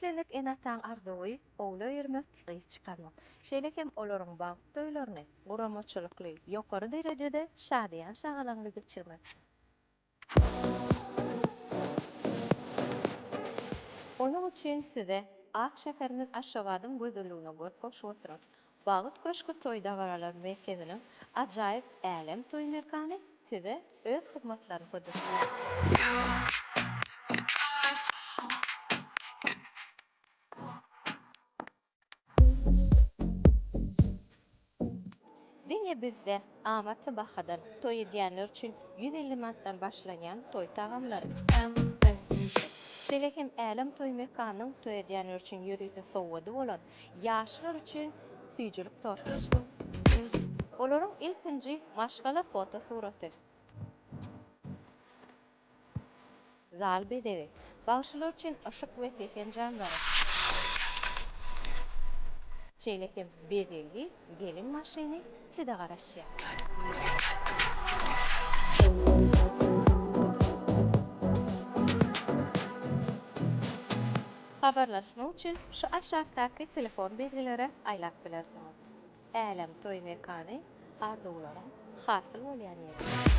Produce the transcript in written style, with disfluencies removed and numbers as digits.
Üslendik enataň arzuwy owla ýermek, gys çykarmak. Şeýlekem olaryň bagyt toýlaryny guramaçylykly, ýokary derejede şadyan şagalanly geçirmek. Onun üçin size ak şekeriniz aşagadyň gözelligine göz goşup oturan Bagyt köşkü toýda baralar merkeziniň ajaýyp älem toý mekany size öz hyzmatlaryny gözetdirýär. Diňe bizde amatly bahadan toý edýänler üçin 150 manatdan başlanýan toý tagamlary. Şeýlekem älem toý mekanynyň toý edýänler üçin ýürüýte sowgady bolan ýaşlar üçin süýjülük torty. Olaryň ilkinji maşgala foto suraty. Zal bedevi. Bagşylar üçin ışık we finjanlary. Şeýlekem bedelli gelin maşyny side garaşýar. Habarlaşmak üçin şu aşağıdaky telefon belgilere aýlap bilersiňiz. Älem toý mekany arzuwlaryň hasyl bolýan ýeri.